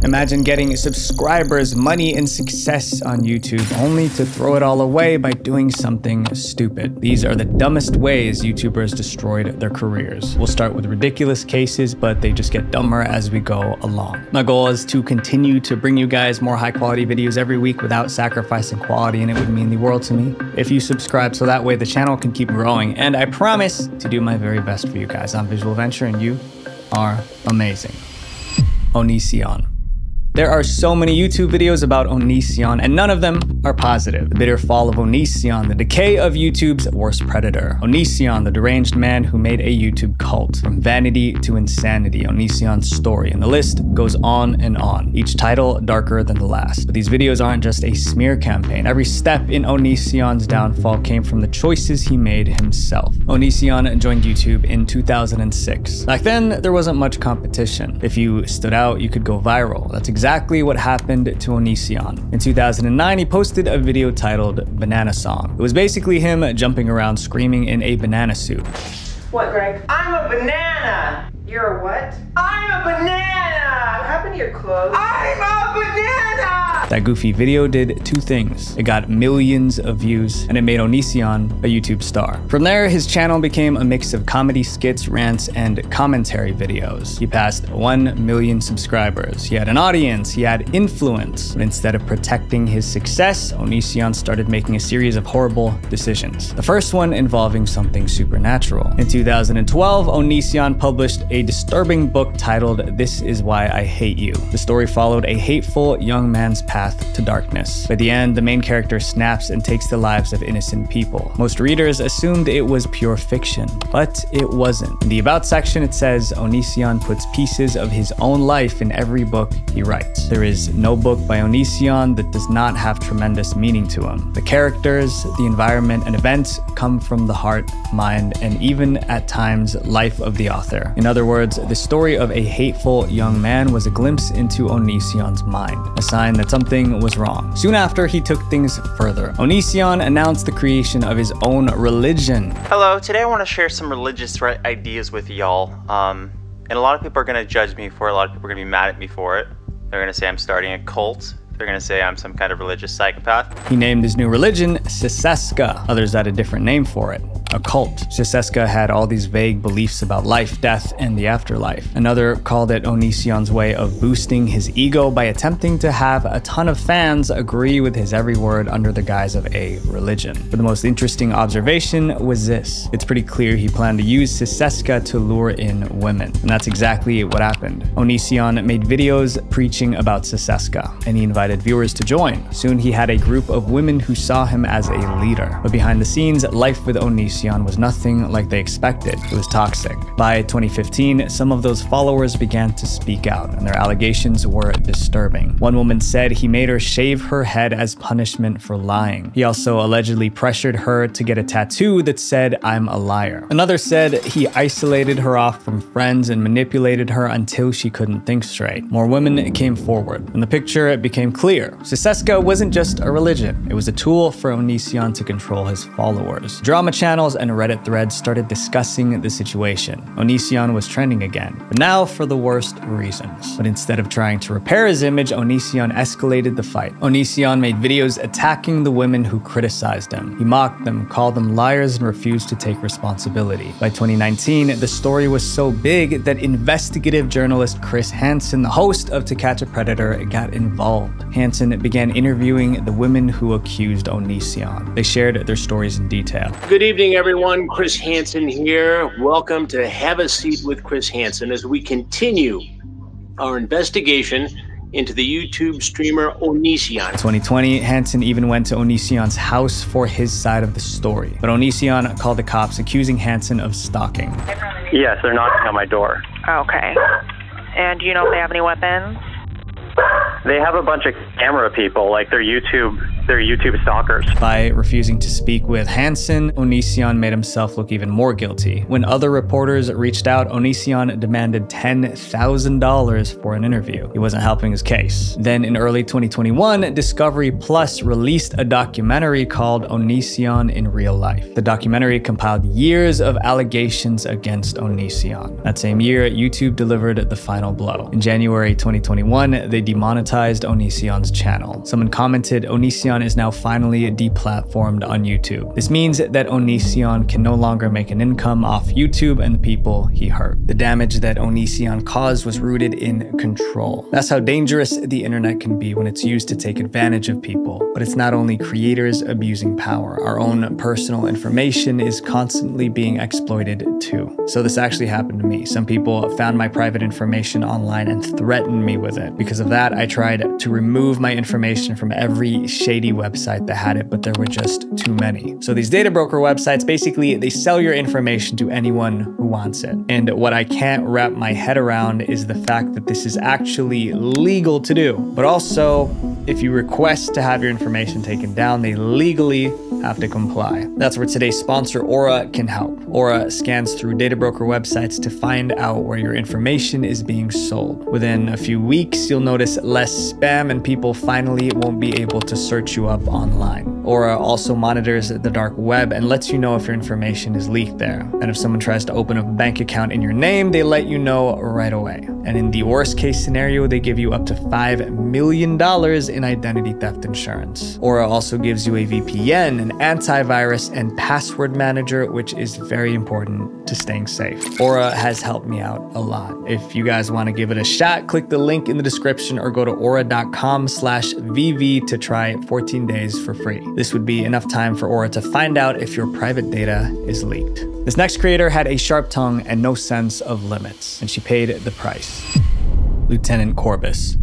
Imagine getting subscribers, money, and success on YouTube only to throw it all away by doing something stupid. These are the dumbest ways YouTubers destroyed their careers. We'll start with ridiculous cases, but they just get dumber as we go along. My goal is to continue to bring you guys more high quality videos every week without sacrificing quality, and it would mean the world to me if you subscribe so that way the channel can keep growing. And I promise to do my very best for you guys. I'm Visual Venture and you are amazing. Onision. There are so many YouTube videos about Onision, and none of them are positive. The bitter fall of Onision, the decay of YouTube's worst predator. Onision, the deranged man who made a YouTube cult. From vanity to insanity, Onision's story. And the list goes on and on. Each title darker than the last. But these videos aren't just a smear campaign. Every step in Onision's downfall came from the choices he made himself. Onision joined YouTube in 2006. Back then, there wasn't much competition. If you stood out, you could go viral. That's exactly what happened to Onision. In 2009, he posted a video titled Banana Song. It was basically him jumping around screaming in a banana suit. What, Greg? I'm a banana! You're a what? I'm a banana! What happened to your clothes? I'm a banana! That goofy video did two things. It got millions of views, and it made Onision a YouTube star. From there, his channel became a mix of comedy skits, rants, and commentary videos. He passed 1 million subscribers. He had an audience, he had influence. But instead of protecting his success, Onision started making a series of horrible decisions. The first one involving something supernatural. In 2012, Onision published a disturbing book titled This Is Why I Hate You. The story followed a hateful young man's path to darkness. By the end, the main character snaps and takes the lives of innocent people. Most readers assumed it was pure fiction, but it wasn't. In the About section, it says Onision puts pieces of his own life in every book he writes. There is no book by Onision that does not have tremendous meaning to him. The characters, the environment, and events come from the heart, mind, and even at times, life of the author. In other words, the story of a hateful young man was a glimpse into Onision's mind, a sign that something was wrong. Soon after, he took things further. Onision announced the creation of his own religion. Hello, today I want to share some religious ideas with y'all. And a lot of people are going to judge me for it. A lot of people are going to be mad at me for it. They're going to say I'm starting a cult. They're going to say I'm some kind of religious psychopath. He named his new religion Seseska. Others had a different name for it. A cult. Seseska had all these vague beliefs about life, death, and the afterlife. Another called it Onision's way of boosting his ego by attempting to have a ton of fans agree with his every word under the guise of a religion. But the most interesting observation was this. It's pretty clear he planned to use Seseska to lure in women. And that's exactly what happened. Onision made videos preaching about Seseska, and he invited viewers to join. Soon he had a group of women who saw him as a leader. But behind the scenes, life with Onision was nothing like they expected. It was toxic. By 2015, some of those followers began to speak out, and their allegations were disturbing. One woman said he made her shave her head as punishment for lying. He also allegedly pressured her to get a tattoo that said, "I'm a liar." Another said he isolated her off from friends and manipulated her until she couldn't think straight. More women came forward, and the picture became clear. Seseska wasn't just a religion. It was a tool for Onision to control his followers. Drama channels and Reddit threads started discussing the situation. Onision was trending again, but now for the worst reasons. But instead of trying to repair his image, Onision escalated the fight. Onision made videos attacking the women who criticized him. He mocked them, called them liars, and refused to take responsibility. By 2019, the story was so big that investigative journalist Chris Hansen, the host of To Catch a Predator, got involved. Hansen began interviewing the women who accused Onision. They shared their stories in detail. Good evening, everyone. Chris Hansen here. Welcome to Have a Seat with Chris Hansen as we continue our investigation into the YouTube streamer Onision. In 2020, Hansen even went to Onision's house for his side of the story. But Onision called the cops, accusing Hansen of stalking. Yes, they're knocking on my door. Okay. And do you know if they have any weapons? They have a bunch of camera people, like their YouTube they're YouTube stalkers. By refusing to speak with Hansen, Onision made himself look even more guilty. When other reporters reached out, Onision demanded $10,000 for an interview. He wasn't helping his case. Then in early 2021, Discovery Plus released a documentary called Onision in Real Life. The documentary compiled years of allegations against Onision. That same year, YouTube delivered the final blow. In January 2021, they demonetized Onision's channel. Someone commented, Onision is now finally deplatformed on YouTube. This means that Onision can no longer make an income off YouTube and the people he hurt. The damage that Onision caused was rooted in control. That's how dangerous the internet can be when it's used to take advantage of people. But it's not only creators abusing power. Our own personal information is constantly being exploited too. So this actually happened to me. Some people found my private information online and threatened me with it. Because of that, I tried to remove my information from every shady website that had it, but there were just too many. So these data broker websites, basically, they sell your information to anyone who wants it. And what I can't wrap my head around is the fact that this is actually legal to do. But also, if you request to have your information taken down, they legally have to comply. That's where today's sponsor, Aura, can help. Aura scans through data broker websites to find out where your information is being sold. Within a few weeks, you'll notice less spam and people finally won't be able to search you up online. Aura also monitors the dark web and lets you know if your information is leaked there. And if someone tries to open a bank account in your name, they let you know right away. And in the worst case scenario, they give you up to $5 million in identity theft insurance. Aura also gives you a VPN, an antivirus, and password manager, which is very important to staying safe. Aura has helped me out a lot. If you guys want to give it a shot, click the link in the description or go to aura.com/VV to try 14 days for free. This would be enough time for Aura to find out if your private data is leaked. This next creator had a sharp tongue and no sense of limits, and she paid the price. Lieutenant Corbus.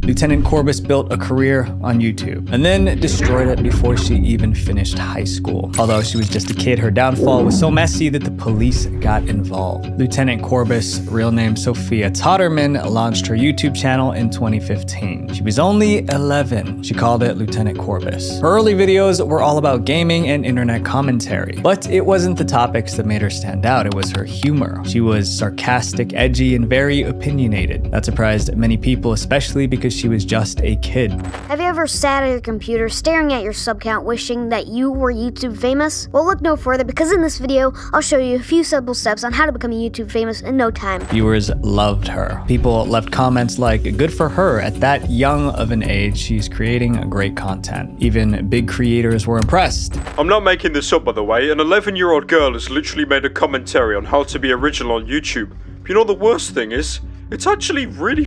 Lieutenant Corbus built a career on YouTube and then destroyed it before she even finished high school. Although she was just a kid, her downfall was so messy that the police got involved. Lieutenant Corbus, real name Sophia Totterman, launched her YouTube channel in 2015. She was only 11. She called it Lieutenant Corbus. Her early videos were all about gaming and internet commentary, but it wasn't the topics that made her stand out, it was her humor. She was sarcastic, edgy, and very opinionated. That surprised many people, especially because she was just a kid. Have you ever sat at your computer staring at your sub count wishing that you were YouTube famous? Well, look no further, because in this video, I'll show you a few simple steps on how to become YouTube famous in no time. Viewers loved her. People left comments like, good for her, at that young of an age, she's creating great content. Even big creators were impressed. I'm not making this up, by the way. An 11-year-old girl has literally made a commentary on how to be original on YouTube. But you know the worst thing is, it's actually really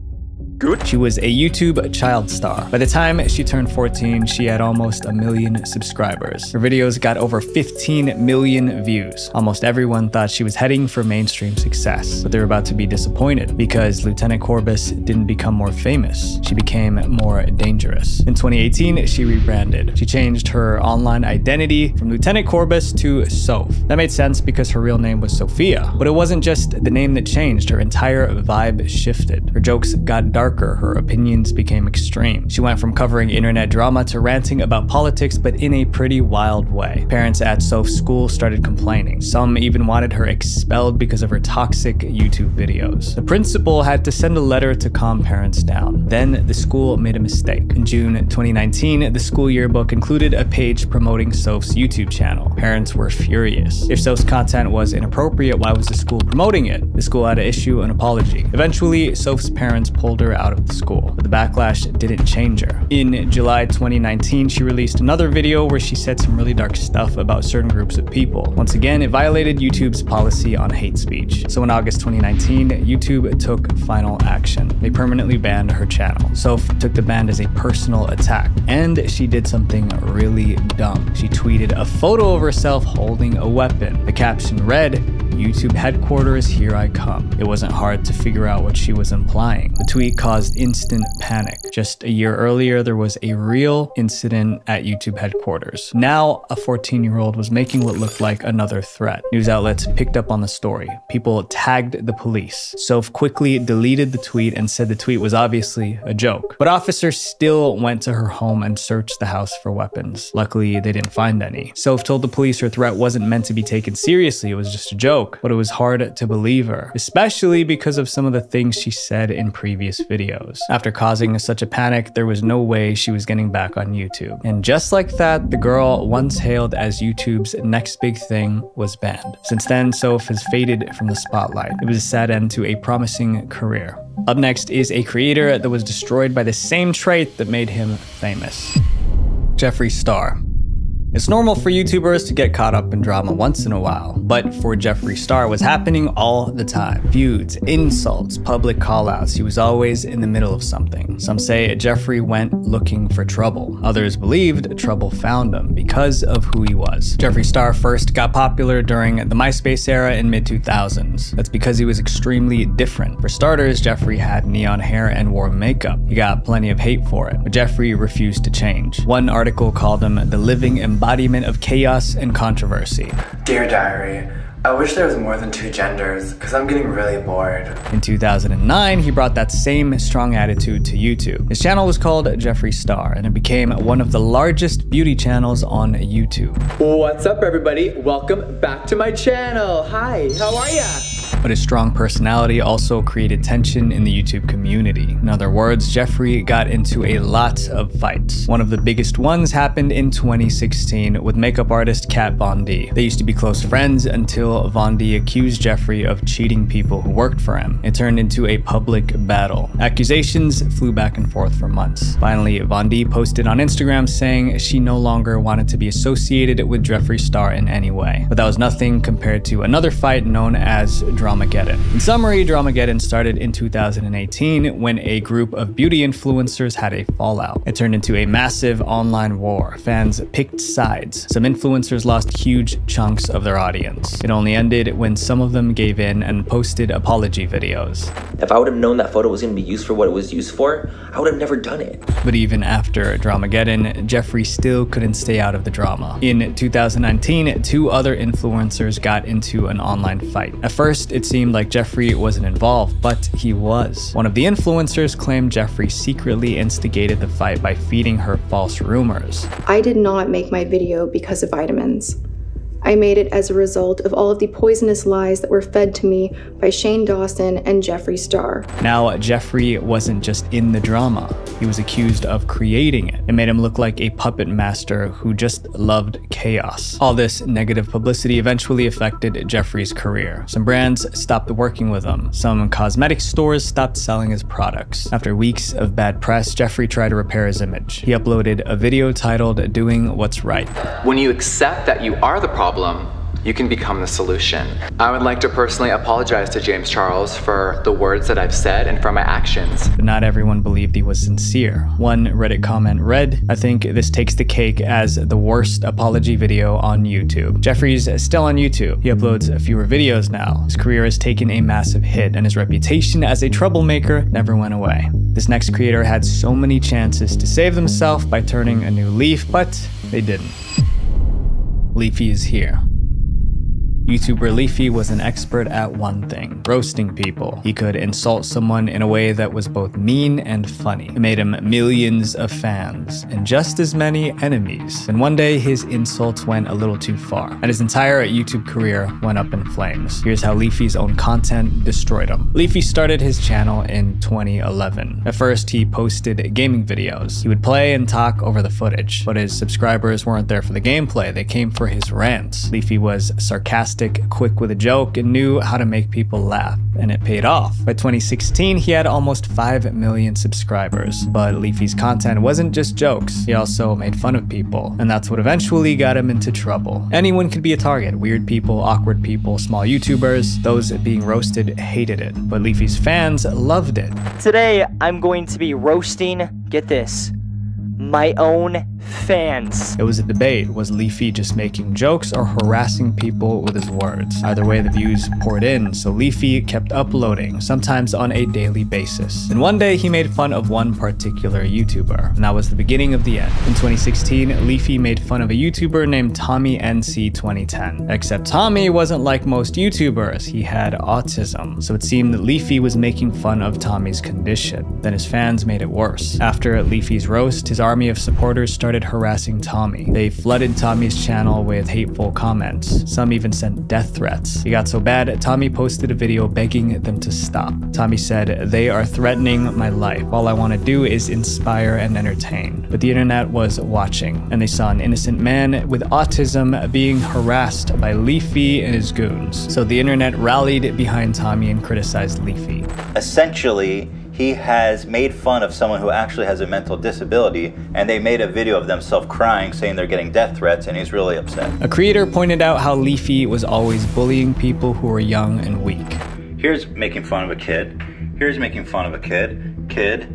good. She was a YouTube child star. By the time she turned 14, she had almost 1 million subscribers. Her videos got over 15 million views. Almost everyone thought she was heading for mainstream success, but they were about to be disappointed because Lieutenant Corbus didn't become more famous. She became more dangerous. In 2018, she rebranded. She changed her online identity from Lieutenant Corbus to Soph. That made sense because her real name was Sophia, but it wasn't just the name that changed. Her entire vibe shifted. Her jokes got darker. Her opinions became extreme. She went from covering internet drama to ranting about politics, but in a pretty wild way. Parents at Soph's school started complaining. Some even wanted her expelled because of her toxic YouTube videos. The principal had to send a letter to calm parents down. Then the school made a mistake. In June 2019, the school yearbook included a page promoting Soph's YouTube channel. Parents were furious. If Soph's content was inappropriate, why was the school promoting it? The school had to issue an apology. Eventually, Soph's parents pulled her out of the school, but the backlash didn't change her. In July 2019, she released another video where she said some really dark stuff about certain groups of people. Once again, it violated YouTube's policy on hate speech. So in August 2019, YouTube took final action. They permanently banned her channel. Soph took the ban as a personal attack, and she did something really dumb. She tweeted a photo of herself holding a weapon. The caption read, YouTube headquarters, here I come. It wasn't hard to figure out what she was implying. The tweet caused instant panic. Just a year earlier, there was a real incident at YouTube headquarters. Now, a 14-year-old was making what looked like another threat. News outlets picked up on the story. People tagged the police. Soph quickly deleted the tweet and said the tweet was obviously a joke. But officers still went to her home and searched the house for weapons. Luckily, they didn't find any. Soph told the police her threat wasn't meant to be taken seriously, it was just a joke. But it was hard to believe her, especially because of some of the things she said in previous videos. After causing such a panic, there was no way she was getting back on YouTube. And just like that, the girl once hailed as YouTube's next big thing was banned. Since then, Soph has faded from the spotlight. It was a sad end to a promising career. Up next is a creator that was destroyed by the same trait that made him famous. Jeffree Star. It's normal for YouTubers to get caught up in drama once in a while, but for Jeffree Star, it was happening all the time. Feuds, insults, public callouts. He was always in the middle of something. Some say Jeffree went looking for trouble. Others believed trouble found him because of who he was. Jeffree Star first got popular during the MySpace era in mid-2000s. That's because he was extremely different. For starters, Jeffree had neon hair and wore makeup. He got plenty of hate for it, but Jeffree refused to change. One article called him the living embodiment of chaos and controversy. Dear Diary, I wish there was more than 2 genders, because I'm getting really bored. In 2009, he brought that same strong attitude to YouTube. His channel was called Jeffree Star, and it became one of the largest beauty channels on YouTube. What's up, everybody? Welcome back to my channel. Hi, how are ya? But his strong personality also created tension in the YouTube community. In other words, Jeffree got into a lot of fights. One of the biggest ones happened in 2016 with makeup artist Kat Von D. They used to be close friends until Von D accused Jeffree of cheating people who worked for him. It turned into a public battle. Accusations flew back and forth for months. Finally, Von D posted on Instagram saying she no longer wanted to be associated with Jeffree Star in any way. But that was nothing compared to another fight known as Dramageddon. In summary, Dramageddon started in 2018 when a group of beauty influencers had a fallout. It turned into a massive online war. Fans picked sides. Some influencers lost huge chunks of their audience. It only ended when some of them gave in and posted apology videos. If I would have known that photo was going to be used for what it was used for, I would have never done it. But even after Dramageddon, Jeffree still couldn't stay out of the drama. In 2019, 2 other influencers got into an online fight. At first, it seemed like Jeffree wasn't involved, but he was. One of the influencers claimed Jeffree secretly instigated the fight by feeding her false rumors. I did not make my video because of vitamins. I made it as a result of all of the poisonous lies that were fed to me by Shane Dawson and Jeffree Star. Now, Jeffree wasn't just in the drama. He was accused of creating it. It made him look like a puppet master who just loved chaos. All this negative publicity eventually affected Jeffree's career. Some brands stopped working with him. Some cosmetic stores stopped selling his products. After weeks of bad press, Jeffree tried to repair his image. He uploaded a video titled "Doing What's Right." When you accept that you are the problem, you can become the solution. I would like to personally apologize to James Charles for the words that I've said and for my actions. But not everyone believed he was sincere. One Reddit comment read, "I think this takes the cake as the worst apology video on YouTube." Jeffree's still on YouTube. He uploads fewer videos now. His career has taken a massive hit, and his reputation as a troublemaker never went away. This next creator had so many chances to save themselves by turning a new leaf, but they didn't. Leafy is here. YouTuber Leafy was an expert at one thing: roasting people. He could insult someone in a way that was both mean and funny. It made him millions of fans and just as many enemies. And one day his insults went a little too far, and his entire YouTube career went up in flames. Here's how Leafy's own content destroyed him. Leafy started his channel in 2011. At first, he posted gaming videos. He would play and talk over the footage, but his subscribers weren't there for the gameplay. They came for his rants. Leafy was sarcastic, quick with a joke, and knew how to make people laugh, and it paid off. By 2016, he had almost 5 million subscribers. But Leafy's content wasn't just jokes. He also made fun of people, and that's what eventually got him into trouble. Anyone could be a target: weird people, awkward people, small YouTubers. Those being roasted hated it, but Leafy's fans loved it. Today, I'm going to be roasting, get this, my own fans. It was a debate. Was Leafy just making jokes or harassing people with his words? Either way, the views poured in, so Leafy kept uploading, sometimes on a daily basis. And one day, he made fun of one particular YouTuber, and that was the beginning of the end. In 2016, Leafy made fun of a YouTuber named Tommy NC 2010. Except Tommy wasn't like most YouTubers. He had autism, so it seemed that Leafy was making fun of Tommy's condition. Then his fans made it worse. After Leafy's roast, his army of supporters started harassing Tommy. They flooded Tommy's channel with hateful comments. Some even sent death threats. It got so bad, Tommy posted a video begging them to stop. Tommy said, "They are threatening my life. All I want to do is inspire and entertain." But the internet was watching, and they saw an innocent man with autism being harassed by Leafy and his goons. So the internet rallied behind Tommy and criticized Leafy. Essentially, he has made fun of someone who actually has a mental disability, and they made a video of themselves crying, saying they're getting death threats, and he's really upset. A creator pointed out how Leafy was always bullying people who were young and weak. Here's making fun of a kid. Here's making fun of a kid. Kid.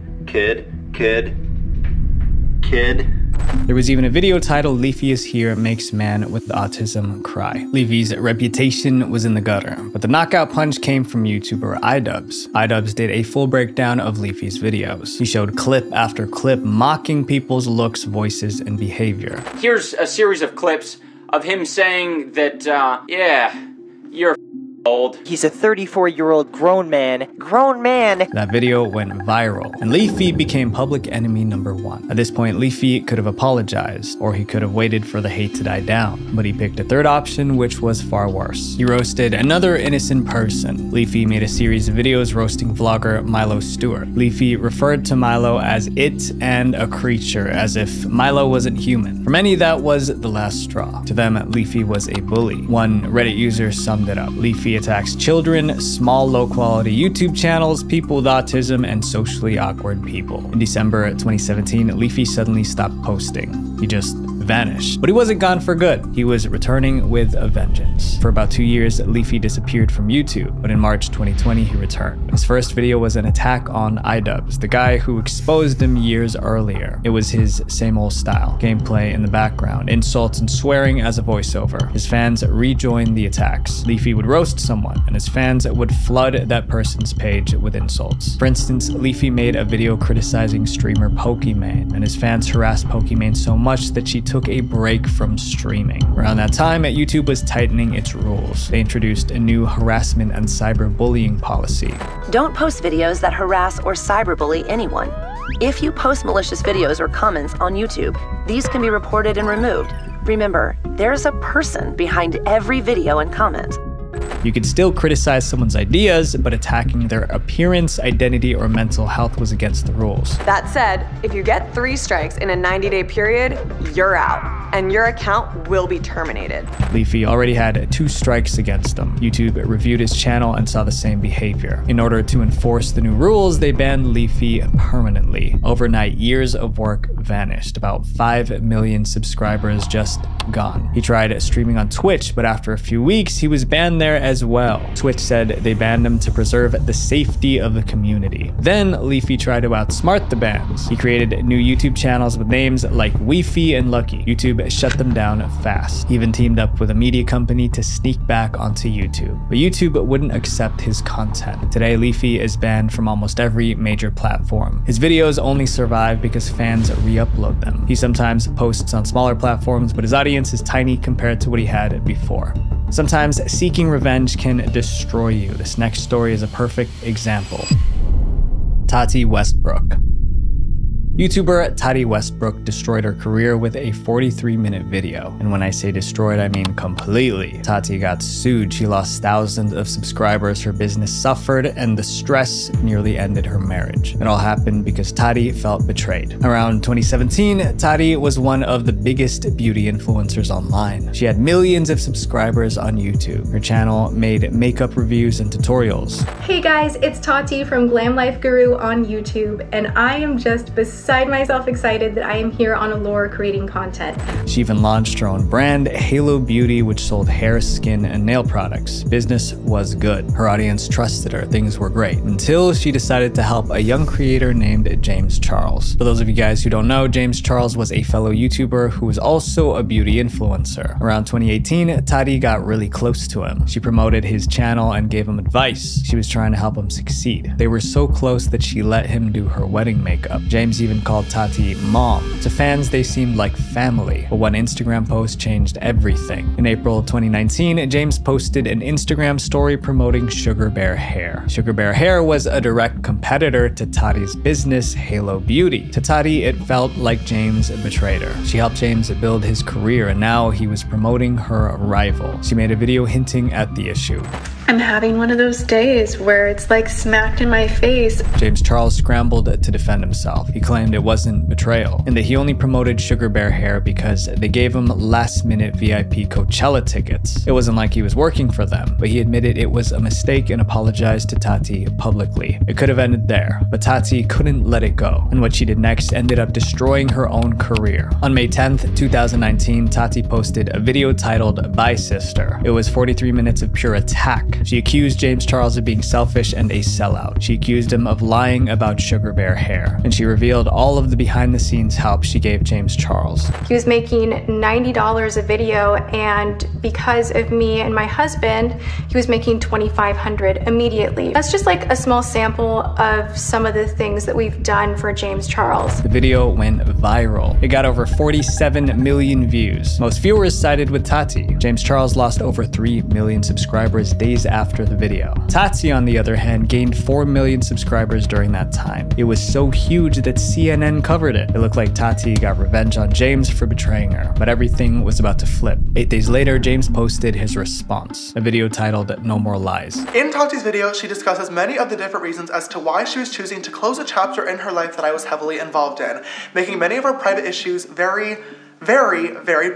There was even a video titled "Leafy is Here Makes Man with Autism Cry." Leafy's reputation was in the gutter, but the knockout punch came from YouTuber iDubbbz. iDubbbz did a full breakdown of Leafy's videos. He showed clip after clip mocking people's looks, voices, and behavior. Here's a series of clips of him saying that, yeah, you're old. He's a 34-year-old grown man. Grown man! That video went viral, and Leafy became public enemy #1. At this point, Leafy could have apologized, or he could have waited for the hate to die down, but he picked a third option, which was far worse. He roasted another innocent person. Leafy made a series of videos roasting vlogger Milo Stewart. Leafy referred to Milo as it and a creature, as if Milo wasn't human. For many, that was the last straw. To them, Leafy was a bully. One Reddit user summed it up. Leafy attacks children, small low-quality YouTube channels, people with autism, and socially awkward people. In December 2017, Leafy suddenly stopped posting. He just vanished. But he wasn't gone for good. He was returning with a vengeance. For about 2 years, Leafy disappeared from YouTube, but in March 2020, he returned. His first video was an attack on iDubbbz, the guy who exposed him years earlier. It was his same old style. Gameplay in the background, insults and swearing as a voiceover. His fans rejoined the attacks. Leafy would roast someone, and his fans would flood that person's page with insults. For instance, Leafy made a video criticizing streamer Pokimane, and his fans harassed Pokimane so much that she took a break from streaming. Around that time, YouTube was tightening its rules. They introduced a new harassment and cyberbullying policy. Don't post videos that harass or cyberbully anyone. If you post malicious videos or comments on YouTube, these can be reported and removed. Remember, there's a person behind every video and comment. You could still criticize someone's ideas, but attacking their appearance, identity, or mental health was against the rules. That said, if you get 3 strikes in a 90-day period, you're out, and your account will be terminated. Leafy already had 2 strikes against him. YouTube reviewed his channel and saw the same behavior. In order to enforce the new rules, they banned Leafy permanently. Overnight, years of work vanished. About 5 million subscribers just gone. He tried streaming on Twitch, but after a few weeks, he was banned there as well. Twitch said they banned him to preserve the safety of the community. Then Leafy tried to outsmart the bans. He created new YouTube channels with names like Weefy and Lucky. YouTube shut them down fast. He even teamed up with a media company to sneak back onto YouTube. But YouTube wouldn't accept his content. Today, Leafy is banned from almost every major platform. His videos only survive because fans re-upload them. He sometimes posts on smaller platforms, but his audience is tiny compared to what he had before. Sometimes seeking revenge can destroy you. This next story is a perfect example. Tati Westbrook. YouTuber Tati Westbrook destroyed her career with a 43-minute video. And when I say destroyed, I mean completely. Tati got sued, she lost thousands of subscribers, her business suffered, and the stress nearly ended her marriage. It all happened because Tati felt betrayed. Around 2017, Tati was one of the biggest beauty influencers online. She had millions of subscribers on YouTube. Her channel made makeup reviews and tutorials. Hey guys, it's Tati from Glam Life Guru on YouTube, and I am just beside beside myself excited that I am here on Allure creating content. She even launched her own brand, Halo Beauty, which sold hair, skin, and nail products. Business was good. Her audience trusted her. Things were great. Until she decided to help a young creator named James Charles. For those of you guys who don't know, James Charles was a fellow YouTuber who was also a beauty influencer. Around 2018, Tati got really close to him. She promoted his channel and gave him advice. She was trying to help him succeed. They were so close that she let him do her wedding makeup. James even called Tati mom. To fans, they seemed like family. But one Instagram post changed everything. In April 2019, James posted an Instagram story promoting Sugar Bear Hair. Sugar Bear Hair was a direct competitor to Tati's business, Halo Beauty. To Tati, it felt like James betrayed her. She helped James build his career, and now he was promoting her rival. She made a video hinting at the issue. I'm having one of those days where it's like smacked in my face. James Charles scrambled to defend himself. He claimed it wasn't betrayal, and that he only promoted Sugar Bear Hair because they gave him last-minute VIP Coachella tickets. It wasn't like he was working for them, but he admitted it was a mistake and apologized to Tati publicly. It could have ended there, but Tati couldn't let it go, and what she did next ended up destroying her own career. On May 10th, 2019, Tati posted a video titled Bye Sister. It was 43 minutes of pure attack. She accused James Charles of being selfish and a sellout. She accused him of lying about Sugar Bear Hair, and she revealed all of the behind-the-scenes help she gave James Charles. He was making $90 a video, and because of me and my husband, he was making $2,500 immediately. That's just like a small sample of some of the things that we've done for James Charles. The video went viral. It got over 47 million views. Most viewers sided with Tati. James Charles lost over 3 million subscribers days after the video. Tati, on the other hand, gained 4 million subscribers during that time. It was so huge that CNN covered it. It looked like Tati got revenge on James for betraying her, but everything was about to flip. 8 days later, James posted his response, a video titled No More Lies. In Tati's video, she discusses many of the different reasons as to why she was choosing to close a chapter in her life that I was heavily involved in, making many of our private issues very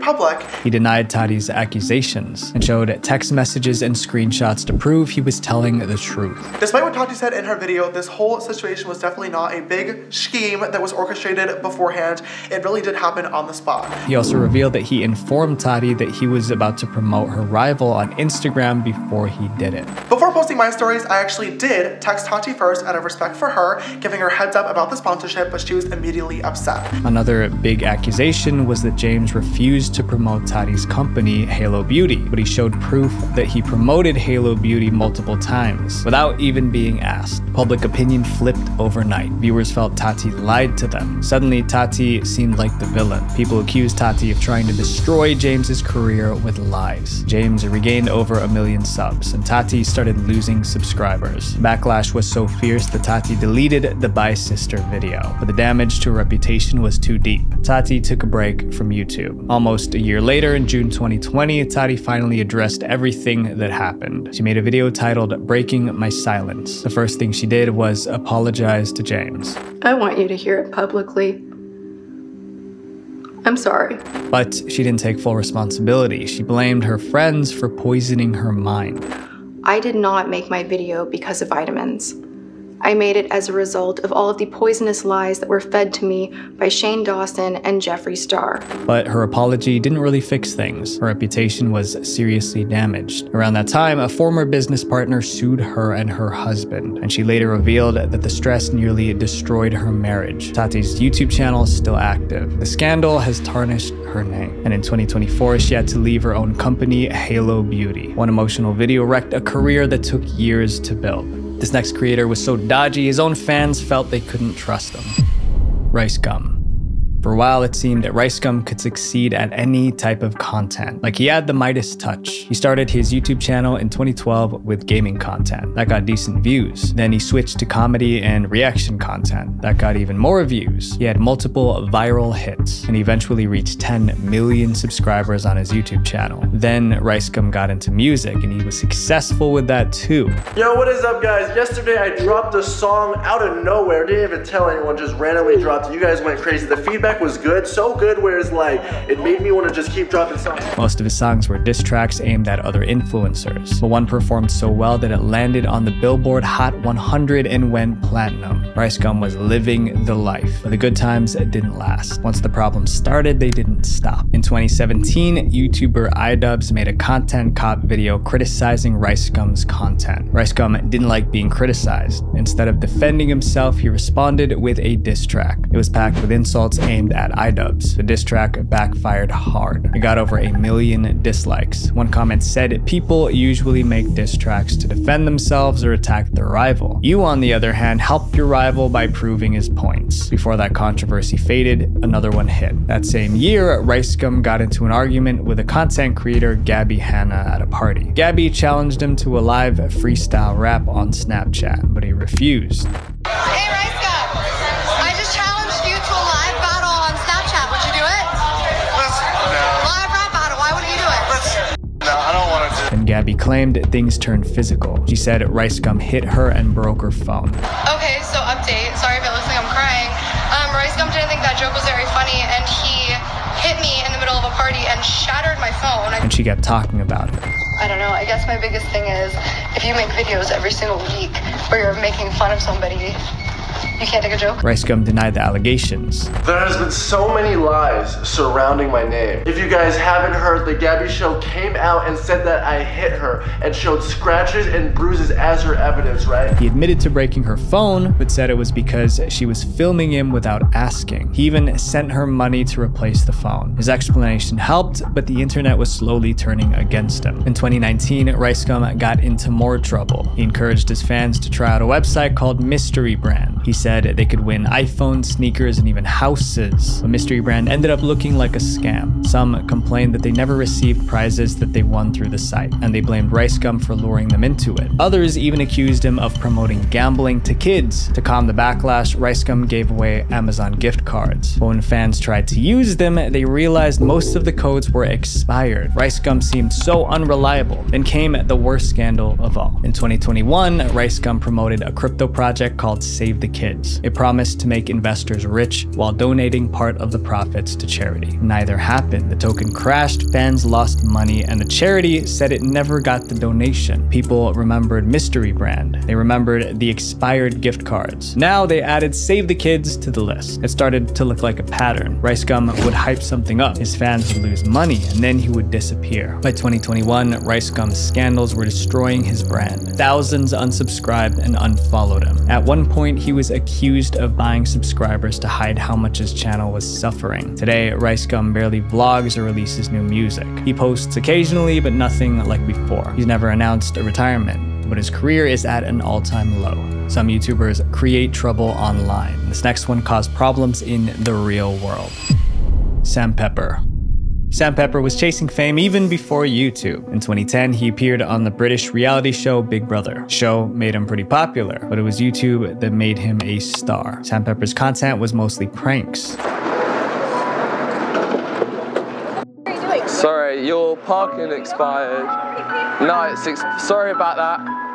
public. He denied Tati's accusations and showed text messages and screenshots to prove he was telling the truth. Despite what Tati said in her video, this whole situation was definitely not a big scheme that was orchestrated beforehand. It really did happen on the spot. He also revealed that he informed Tati that he was about to promote her rival on Instagram before he did it. Before posting my stories, I actually did text Tati first out of respect for her, giving her heads up about the sponsorship, but she was immediately upset. Another big accusation was that James refused to promote Tati's company, Halo Beauty, but he showed proof that he promoted Halo Beauty multiple times without even being asked. Public opinion flipped overnight. Viewers felt Tati lied to them. Suddenly, Tati seemed like the villain. People accused Tati of trying to destroy James's career with lies. James regained over 1 million subs, and Tati started losing subscribers. Backlash was so fierce that Tati deleted the Bye Sister video, but the damage to her reputation was too deep. Tati took a break from YouTube. Almost a year later, in June 2020, Tati finally addressed everything that happened. She made a video titled Breaking My Silence. The first thing she did was apologize to James. I want you to hear it publicly. I'm sorry. But she didn't take full responsibility. She blamed her friends for poisoning her mind. I did not make my video because of vitamins. I made it as a result of all of the poisonous lies that were fed to me by Shane Dawson and Jeffree Star. But her apology didn't really fix things. Her reputation was seriously damaged. Around that time, a former business partner sued her and her husband, and she later revealed that the stress nearly destroyed her marriage. Tati's YouTube channel is still active. The scandal has tarnished her name, and in 2024, she had to leave her own company, Halo Beauty. One emotional video wrecked a career that took years to build. This next creator was so dodgy, his own fans felt they couldn't trust him. Rice Gum. For a while, it seemed that Rice Gum could succeed at any type of content. Like, he had the Midas touch. He started his YouTube channel in 2012 with gaming content. That got decent views. Then he switched to comedy and reaction content. That got even more views. He had multiple viral hits, and he eventually reached 10 million subscribers on his YouTube channel. Then Rice Gum got into music, and he was successful with that too. Yo, what is up, guys? Yesterday I dropped a song out of nowhere. Didn't even tell anyone, just randomly dropped it. You guys went crazy. The feedback track was good, so good where it's like, it made me want to just keep dropping songs. Most of his songs were diss tracks aimed at other influencers, but one performed so well that it landed on the Billboard Hot 100 and went platinum. Rice Gum was living the life, but the good times didn't last. Once the problems started, they didn't stop. In 2017, YouTuber iDubbbz made a content cop video criticizing Rice Gum's content. Rice Gum didn't like being criticized. Instead of defending himself, he responded with a diss track. It was packed with insults aimed at iDubbbz. The diss track backfired hard. It got over 1 million dislikes. One comment said, "People usually make diss tracks to defend themselves or attack their rival. You, on the other hand, help your rival by proving his points." Before that controversy faded, another one hit. That same year, Rice Gum got into an argument with a content creator, Gabby Hanna, at a party. Gabby challenged him to a live freestyle rap on Snapchat, but he refused. Hey Rice Gum, I just challenged you to a live battle on Snapchat. Would you do it? No. Live rap battle, why wouldn't you do it? No, I don't want to. Then Gabby claimed things turned physical. She said Rice Gum hit her and broke her phone. Okay, so update. Sorry if it looks like I'm crying. Rice Gum didn't think that joke was very funny, and he hit me in the middle of a party and shattered my phone. And she kept talking about it. I don't know, I guess my biggest thing is, if you make videos every single week where you're making fun of somebody, you can't take a joke. Rice Gum denied the allegations. There has been so many lies surrounding my name. If you guys haven't heard, the Gabby Show came out and said that I hit her and showed scratches and bruises as her evidence, right? He admitted to breaking her phone, but said it was because she was filming him without asking. He even sent her money to replace the phone. His explanation helped, but the internet was slowly turning against him. In 2019, Rice Gum got into more trouble. He encouraged his fans to try out a website called Mystery Brand. He said they could win iPhones, sneakers, and even houses. The Mystery Brand ended up looking like a scam. Some complained that they never received prizes that they won through the site, and they blamed Rice Gum for luring them into it. Others even accused him of promoting gambling to kids. To calm the backlash, Rice Gum gave away Amazon gift cards. But when fans tried to use them, they realized most of the codes were expired. Rice Gum seemed so unreliable. Then came the worst scandal of all. In 2021, Rice Gum promoted a crypto project called Save the Kids. It promised to make investors rich while donating part of the profits to charity. Neither happened. The token crashed, fans lost money, and the charity said it never got the donation. People remembered Mystery Brand. They remembered the expired gift cards. Now they added Save the Kids to the list. It started to look like a pattern. Rice Gum would hype something up, his fans would lose money, and then he would disappear. By 2021, Rice Gum's scandals were destroying his brand. Thousands unsubscribed and unfollowed him. At one point, he was accused of buying subscribers to hide how much his channel was suffering. Today, Rice Gum barely vlogs or releases new music. He posts occasionally, but nothing like before. He's never announced a retirement, but his career is at an all-time low. Some YouTubers create trouble online. This next one caused problems in the real world. Sam Pepper. Sam Pepper was chasing fame even before YouTube. In 2010, he appeared on the British reality show Big Brother. The show made him pretty popular, but it was YouTube that made him a star. Sam Pepper's content was mostly pranks. Sorry, your parking expired. No, sorry about that.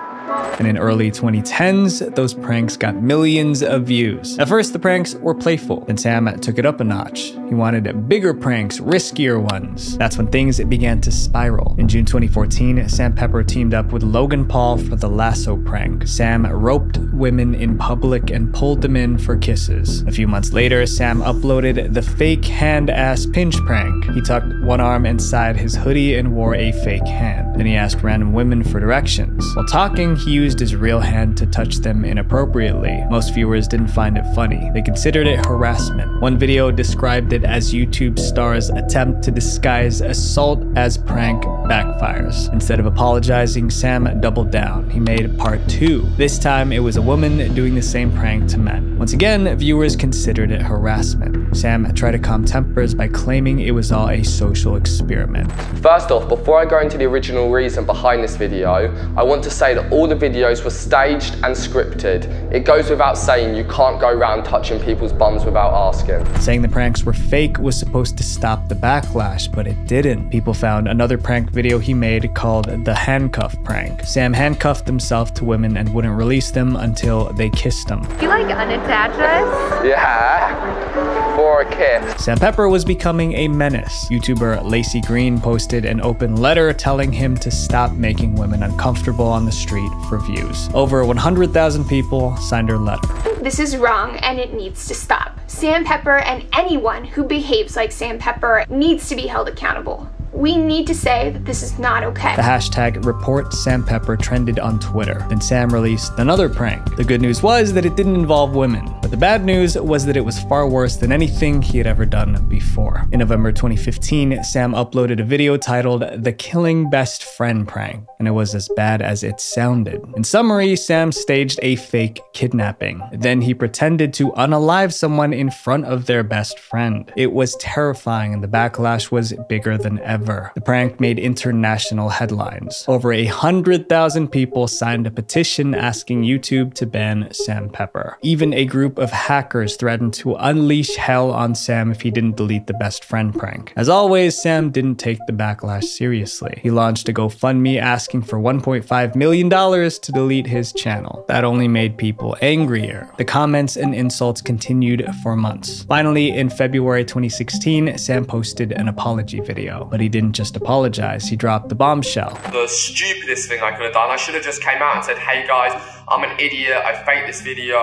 And in early 2010s, those pranks got millions of views. At first, the pranks were playful. Then Sam took it up a notch. He wanted bigger pranks, riskier ones. That's when things began to spiral. In June 2014, Sam Pepper teamed up with Logan Paul for the lasso prank. Sam roped women in public and pulled them in for kisses. A few months later, Sam uploaded the fake hand-ass pinch prank. He tucked one arm inside his hoodie and wore a fake hand. Then he asked random women for directions. While talking, he used his real hand to touch them inappropriately. Most viewers didn't find it funny. They considered it harassment. One video described it as YouTube stars' attempt to disguise assault as prank backfires. Instead of apologizing, Sam doubled down. He made part 2. This time, it was a woman doing the same prank to men. Once again, viewers considered it harassment. Sam tried to calm tempers by claiming it was all a social experiment. First off, before I go into the original reason behind this video, I want to say that all all the videos were staged and scripted. It goes without saying you can't go around touching people's bums without asking. Saying the pranks were fake was supposed to stop the backlash, but it didn't. People found another prank video he made called the handcuff prank. Sam handcuffed himself to women and wouldn't release them until they kissed him. You like unattach us? Yeah, for a kiss. Sam Pepper was becoming a menace. YouTuber Lacey Green posted an open letter telling him to stop making women uncomfortable on the street for views. Over 100,000 people signed her letter. This is wrong and it needs to stop. Sam Pepper and anyone who behaves like Sam Pepper needs to be held accountable. We need to say that this is not okay. The hashtag #ReportSamPepper trended on Twitter. Then Sam released another prank. The good news was that it didn't involve women, but the bad news was that it was far worse than anything he had ever done before. In November 2015, Sam uploaded a video titled The Killing Best Friend Prank, and it was as bad as it sounded. In summary, Sam staged a fake kidnapping. Then he pretended to unalive someone in front of their best friend. It was terrifying, and the backlash was bigger than ever. The prank made international headlines. Over 100,000 people signed a petition asking YouTube to ban Sam Pepper. Even a group of hackers threatened to unleash hell on Sam if he didn't delete the best friend prank. As always, Sam didn't take the backlash seriously. He launched a GoFundMe asking for $1.5 million to delete his channel. That only made people angrier. The comments and insults continued for months. Finally, in February 2016, Sam posted an apology video, but he didn't just apologize, he dropped the bombshell. The stupidest thing I could have done, I should have just came out and said, hey guys, I'm an idiot, I faked this video,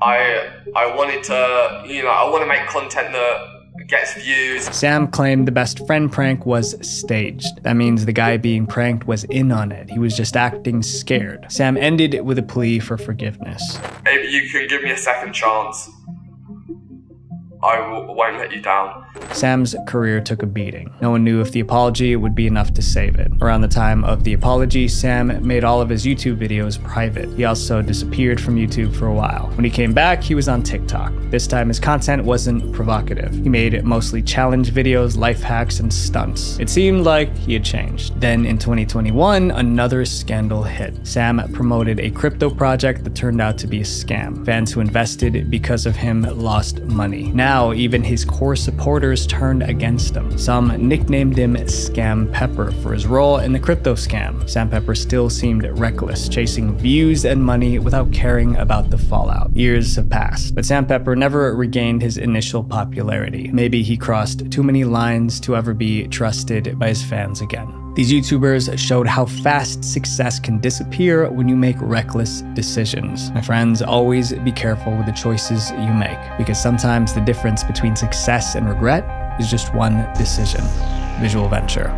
I wanted to, I want to make content that gets views. Sam claimed the best friend prank was staged. That means the guy being pranked was in on it. He was just acting scared. Sam ended it with a plea for forgiveness. If you can give me a second chance, I won't let you down. Sam's career took a beating. No one knew if the apology would be enough to save it. Around the time of the apology, Sam made all of his YouTube videos private. He also disappeared from YouTube for a while. When he came back, he was on TikTok. This time his content wasn't provocative. He made mostly challenge videos, life hacks, and stunts. It seemed like he had changed. Then in 2021, another scandal hit. Sam promoted a crypto project that turned out to be a scam. Fans who invested because of him lost money. Now, even his core supporters turned against him. Some nicknamed him Scam Pepper for his role in the crypto scam. Sam Pepper still seemed reckless, chasing views and money without caring about the fallout. Years have passed, but Sam Pepper never regained his initial popularity. Maybe he crossed too many lines to ever be trusted by his fans again. These YouTubers showed how fast success can disappear when you make reckless decisions. My friends, always be careful with the choices you make, because sometimes the difference between success and regret is just one decision. Visual Venture.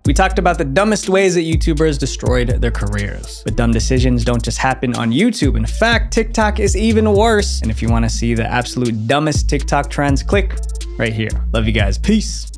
We talked about the dumbest ways that YouTubers destroyed their careers. But dumb decisions don't just happen on YouTube. In fact, TikTok is even worse. And if you want to see the absolute dumbest TikTok trends, click right here. Love you guys. Peace.